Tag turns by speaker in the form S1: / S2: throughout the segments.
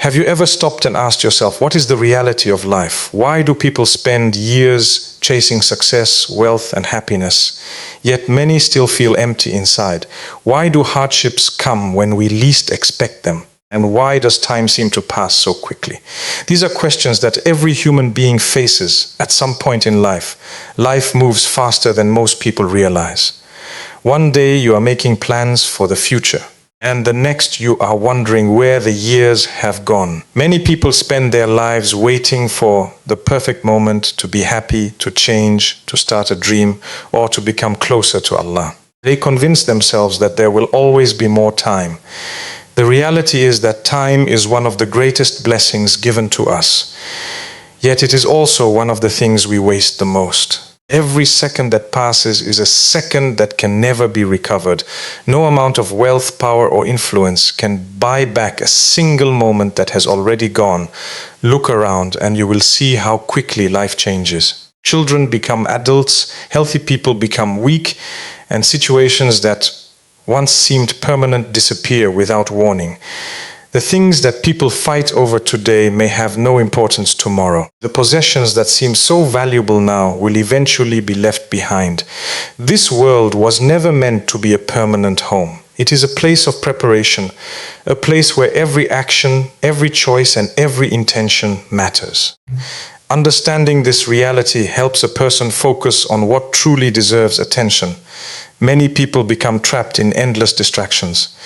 S1: Have you ever stopped and asked yourself, what is the reality of life? Why do people spend years chasing success, wealth, and happiness, yet many still feel empty inside? Why do hardships come when we least expect them? And why does time seem to pass so quickly? These are questions that every human being faces at some point in life. Life moves faster than most people realize. One day you are making plans for the future, and the next you are wondering where the years have gone. Many people spend their lives waiting for the perfect moment to be happy, to change, to start a dream, or to become closer to Allah. They convince themselves that there will always be more time. The reality is that time is one of the greatest blessings given to us. Yet it is also one of the things we waste the most. Every second that passes is a second that can never be recovered. No amount of wealth, power, or influence can buy back a single moment that has already gone. Look around and you will see how quickly life changes. Children become adults, healthy people become weak, and situations that once seemed permanent disappear without warning. The things that people fight over today may have no importance tomorrow. The possessions that seem so valuable now will eventually be left behind. This world was never meant to be a permanent home. It is a place of preparation, a place where every action, every choice, and every intention matters. Understanding this reality helps a person focus on what truly deserves attention. Many people become trapped in endless distractions.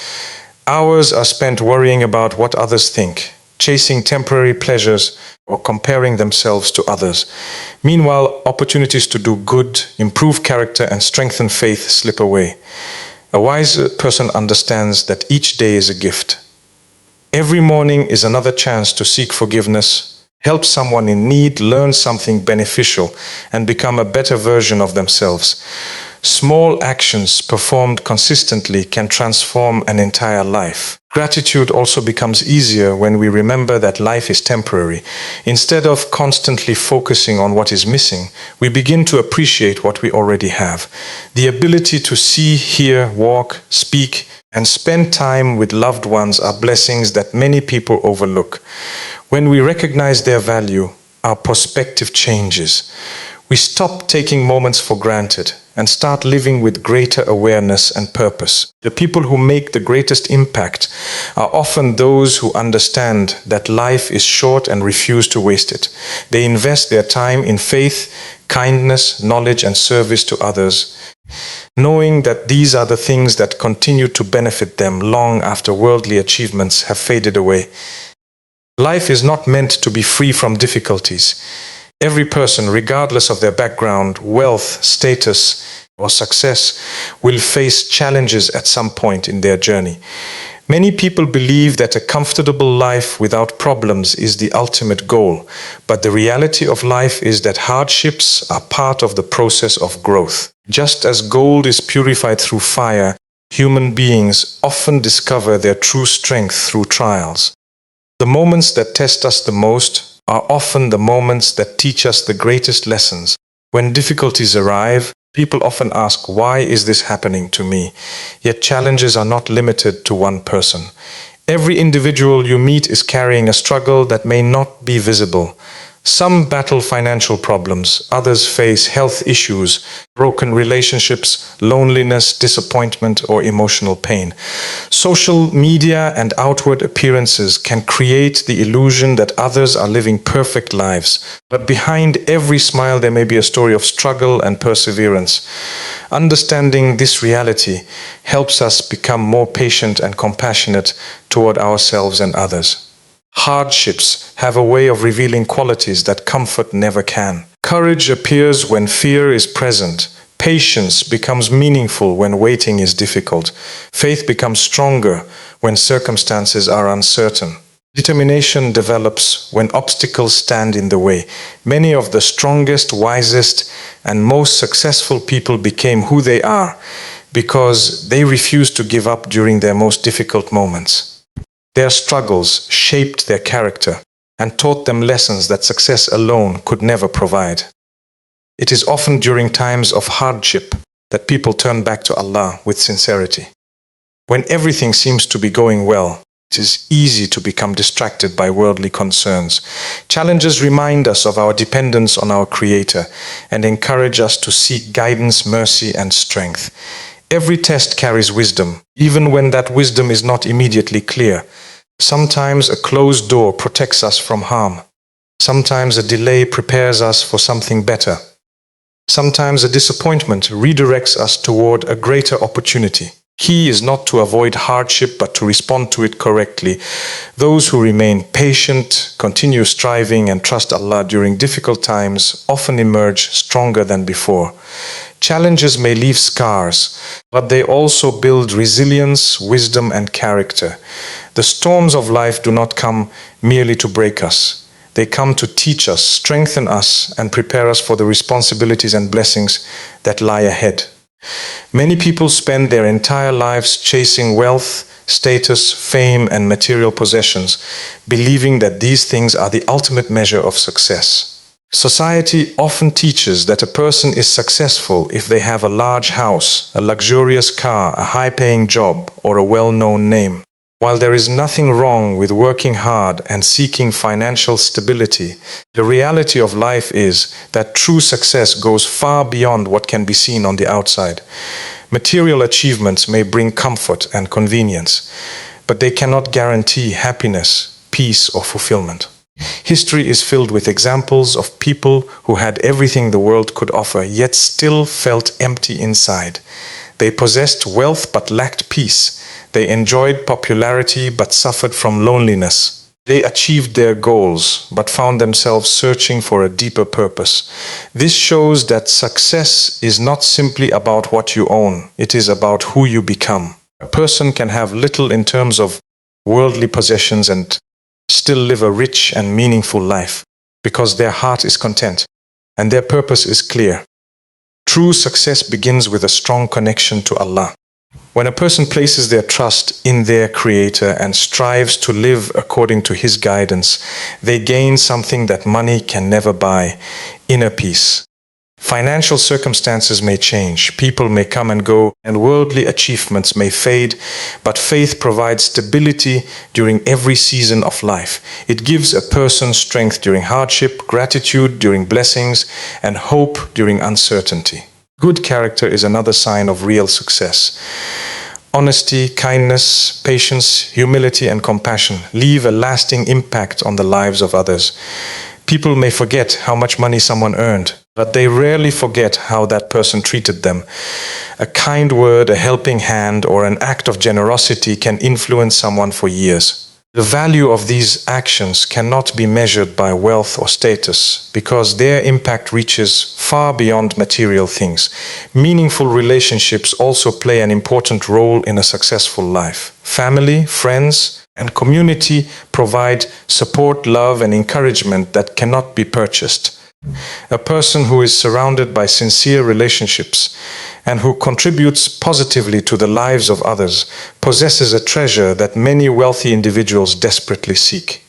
S1: Hours are spent worrying about what others think, chasing temporary pleasures, or comparing themselves to others. Meanwhile, opportunities to do good, improve character, and strengthen faith slip away. A wise person understands that each day is a gift. Every morning is another chance to seek forgiveness, help someone in need, learn something beneficial, and become a better version of themselves. Small actions performed consistently can transform an entire life. Gratitude also becomes easier when we remember that life is temporary. Instead of constantly focusing on what is missing, we begin to appreciate what we already have. The ability to see, hear, walk, speak, and spend time with loved ones are blessings that many people overlook. When we recognize their value, our perspective changes. We stop taking moments for granted and start living with greater awareness and purpose. The people who make the greatest impact are often those who understand that life is short and refuse to waste it. They invest their time in faith, kindness, knowledge, and service to others, knowing that these are the things that continue to benefit them long after worldly achievements have faded away. Life is not meant to be free from difficulties. Every person, regardless of their background, wealth, status, or success, will face challenges at some point in their journey. Many people believe that a comfortable life without problems is the ultimate goal, but the reality of life is that hardships are part of the process of growth. Just as gold is purified through fire, human beings often discover their true strength through trials. The moments that test us the most are often the moments that teach us the greatest lessons. When difficulties arrive, people often ask, why is this happening to me? Yet challenges are not limited to one person. Every individual you meet is carrying a struggle that may not be visible. Some battle financial problems, others face health issues, broken relationships, loneliness, disappointment, or emotional pain. Social media and outward appearances can create the illusion that others are living perfect lives, but behind every smile there may be a story of struggle and perseverance. Understanding this reality helps us become more patient and compassionate toward ourselves and others. Hardships have a way of revealing qualities that comfort never can. Courage appears when fear is present. Patience becomes meaningful when waiting is difficult. Faith becomes stronger when circumstances are uncertain. Determination develops when obstacles stand in the way. Many of the strongest, wisest, and most successful people became who they are because they refused to give up during their most difficult moments. Their struggles shaped their character and taught them lessons that success alone could never provide. It is often during times of hardship that people turn back to Allah with sincerity. When everything seems to be going well, It is easy to become distracted by worldly concerns. Challenges remind us of our dependence on our Creator and encourage us to seek guidance, mercy, and strength. Every test carries wisdom, even when that wisdom is not immediately clear. Sometimes a closed door protects us from harm. Sometimes a delay prepares us for something better. Sometimes a disappointment redirects us toward a greater opportunity. Key is not to avoid hardship, but to respond to it correctly. Those who remain patient, continue striving, and trust Allah during difficult times often emerge stronger than before. Challenges may leave scars, but they also build resilience, wisdom, and character. The storms of life do not come merely to break us. They come to teach us, strengthen us, and prepare us for the responsibilities and blessings that lie ahead. Many people spend their entire lives chasing wealth, status, fame, and material possessions, believing that these things are the ultimate measure of success. Society often teaches that a person is successful if they have a large house, a luxurious car, a high-paying job, or a well-known name. While there is nothing wrong with working hard and seeking financial stability, the reality of life is that true success goes far beyond what can be seen on the outside. Material achievements may bring comfort and convenience, but they cannot guarantee happiness, peace, or fulfillment. History is filled with examples of people who had everything the world could offer, yet still felt empty inside. They possessed wealth but lacked peace. They enjoyed popularity but suffered from loneliness. They achieved their goals but found themselves searching for a deeper purpose. This shows that success is not simply about what you own. It is about who you become. A person can have little in terms of worldly possessions and still live a rich and meaningful life because their heart is content and their purpose is clear. True success begins with a strong connection to Allah. When a person places their trust in their Creator and strives to live according to His guidance, they gain something that money can never buy: inner peace. Financial circumstances may change, people may come and go, and worldly achievements may fade, but faith provides stability during every season of life. It gives a person strength during hardship, gratitude during blessings, and hope during uncertainty. Good character is another sign of real success. Honesty, kindness, patience, humility, and compassion leave a lasting impact on the lives of others. People may forget how much money someone earned, but they rarely forget how that person treated them. A kind word, a helping hand, or an act of generosity can influence someone for years. The value of these actions cannot be measured by wealth or status because their impact reaches far beyond material things. Meaningful relationships also play an important role in a successful life. Family, friends, and community provide support, love, and encouragement that cannot be purchased. A person who is surrounded by sincere relationships and who contributes positively to the lives of others possesses a treasure that many wealthy individuals desperately seek.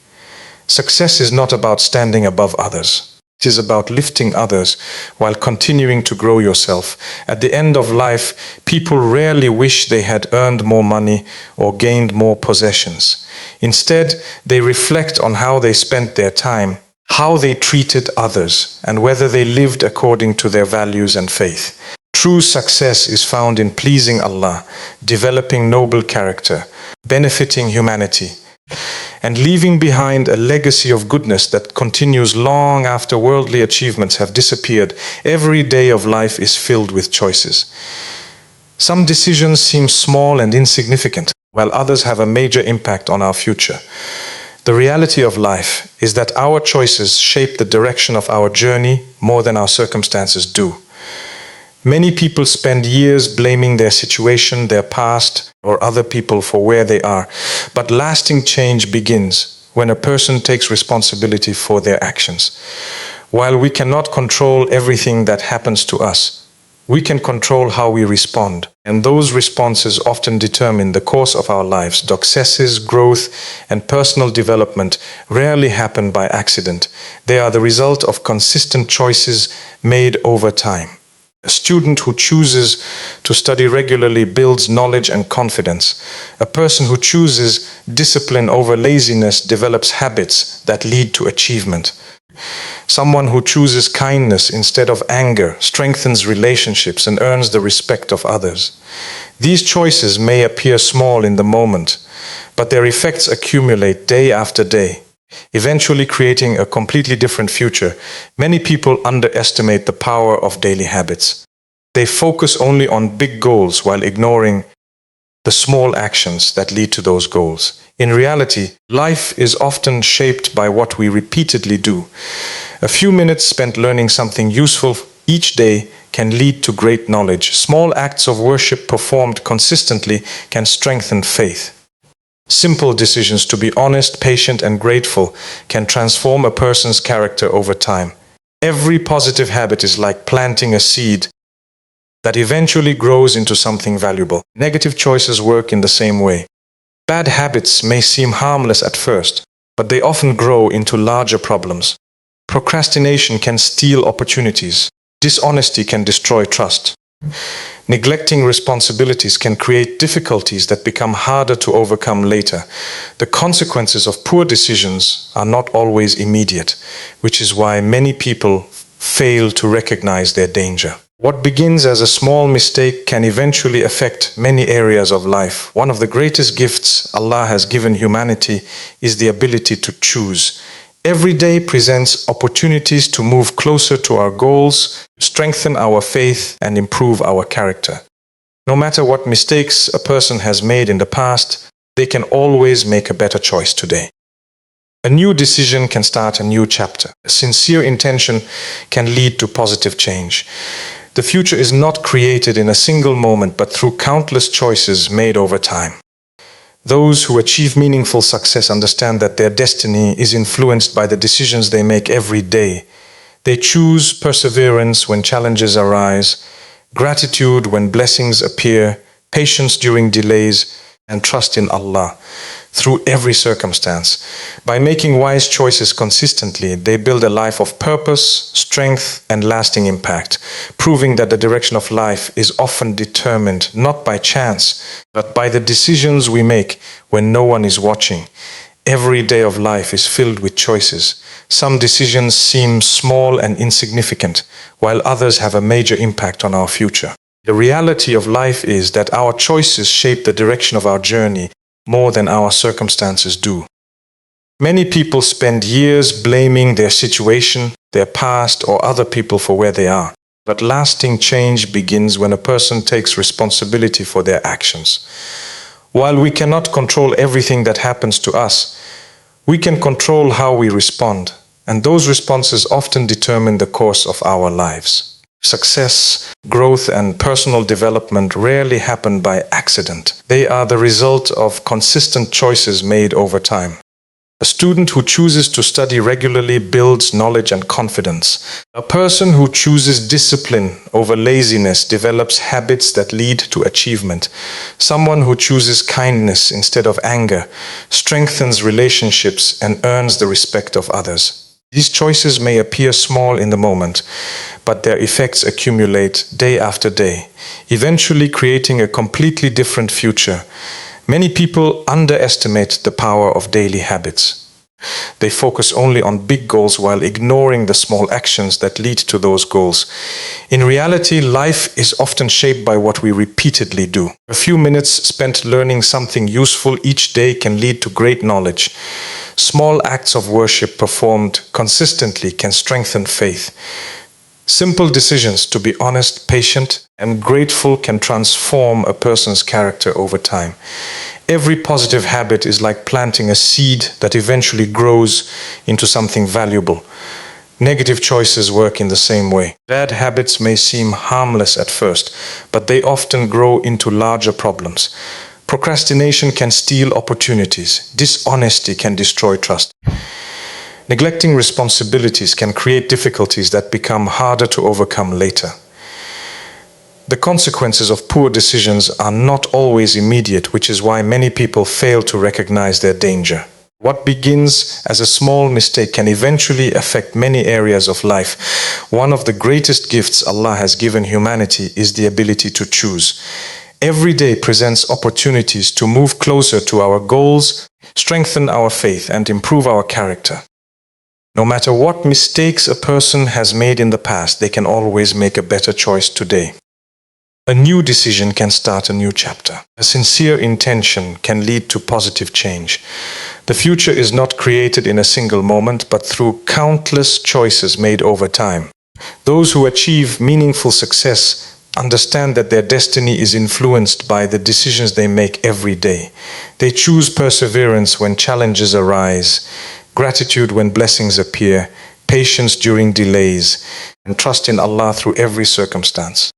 S1: Success is not about standing above others. It is about lifting others while continuing to grow yourself. At the end of life, people rarely wish they had earned more money or gained more possessions. Instead, they reflect on how they spent their time, how they treated others, and whether they lived according to their values and faith. True success is found in pleasing Allah, developing noble character, benefiting humanity, and leaving behind a legacy of goodness that continues long after worldly achievements have disappeared. Every day of life is filled with choices. Some decisions seem small and insignificant, while others have a major impact on our future. The reality of life is that our choices shape the direction of our journey more than our circumstances do. Many people spend years blaming their situation, their past, or other people for where they are. But lasting change begins when a person takes responsibility for their actions. While we cannot control everything that happens to us, we can control how we respond. And those responses often determine the course of our lives. Successes, growth, and personal development rarely happen by accident. They are the result of consistent choices made over time. A student who chooses to study regularly builds knowledge and confidence. A person who chooses discipline over laziness develops habits that lead to achievement. Someone who chooses kindness instead of anger strengthens relationships and earns the respect of others. These choices may appear small in the moment, but their effects accumulate day after day, eventually creating a completely different future. Many people underestimate the power of daily habits. They focus only on big goals while ignoring the small actions that lead to those goals. In reality, life is often shaped by what we repeatedly do. A few minutes spent learning something useful each day can lead to great knowledge. Small acts of worship performed consistently can strengthen faith. Simple decisions to be honest, patient, and grateful can transform a person's character over time. Every positive habit is like planting a seed that eventually grows into something valuable. Negative choices work in the same way. Bad habits may seem harmless at first, but they often grow into larger problems. Procrastination can steal opportunities. Dishonesty can destroy trust. Neglecting responsibilities can create difficulties that become harder to overcome later. The consequences of poor decisions are not always immediate, which is why many people fail to recognize their danger. What begins as a small mistake can eventually affect many areas of life. One of the greatest gifts Allah has given humanity is the ability to choose. Every day presents opportunities to move closer to our goals, strengthen our faith, and improve our character. No matter what mistakes a person has made in the past, they can always make a better choice today. A new decision can start a new chapter. A sincere intention can lead to positive change. The future is not created in a single moment, but through countless choices made over time. Those who achieve meaningful success understand that their destiny is influenced by the decisions they make every day. They choose perseverance when challenges arise, gratitude when blessings appear, patience during delays, and trust in Allah through every circumstance. By making wise choices consistently, they build a life of purpose, strength, and lasting impact, proving that the direction of life is often determined not by chance, but by the decisions we make when no one is watching. Every day of life is filled with choices. Some decisions seem small and insignificant, while others have a major impact on our future. The reality of life is that our choices shape the direction of our journey more than our circumstances do. Many people spend years blaming their situation, their past, or other people for where they are. But lasting change begins when a person takes responsibility for their actions. While we cannot control everything that happens to us, we can control how we respond, and those responses often determine the course of our lives. Success, growth, and personal development rarely happen by accident. They are the result of consistent choices made over time. A student who chooses to study regularly builds knowledge and confidence. A person who chooses discipline over laziness develops habits that lead to achievement. Someone who chooses kindness instead of anger strengthens relationships and earns the respect of others. These choices may appear small in the moment, but their effects accumulate day after day, eventually creating a completely different future. Many people underestimate the power of daily habits. They focus only on big goals while ignoring the small actions that lead to those goals. In reality, life is often shaped by what we repeatedly do. A few minutes spent learning something useful each day can lead to great knowledge. Small acts of worship performed consistently can strengthen faith. Simple decisions to be honest, patient, and grateful can transform a person's character over time. Every positive habit is like planting a seed that eventually grows into something valuable. Negative choices work in the same way. Bad habits may seem harmless at first, but they often grow into larger problems. Procrastination can steal opportunities. Dishonesty can destroy trust. Neglecting responsibilities can create difficulties that become harder to overcome later. The consequences of poor decisions are not always immediate, which is why many people fail to recognize their danger. What begins as a small mistake can eventually affect many areas of life. One of the greatest gifts Allah has given humanity is the ability to choose. Every day presents opportunities to move closer to our goals, strengthen our faith, and improve our character. No matter what mistakes a person has made in the past, they can always make a better choice today. A new decision can start a new chapter. A sincere intention can lead to positive change. The future is not created in a single moment, but through countless choices made over time. Those who achieve meaningful success understand that their destiny is influenced by the decisions they make every day. They choose perseverance when challenges arise, gratitude when blessings appear, patience during delays, and trust in Allah through every circumstance.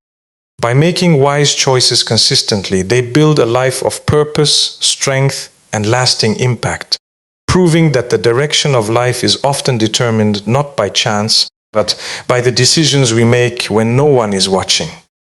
S1: By making wise choices consistently, they build a life of purpose, strength, and lasting impact, proving that the direction of life is often determined not by chance, but by the decisions we make when no one is watching.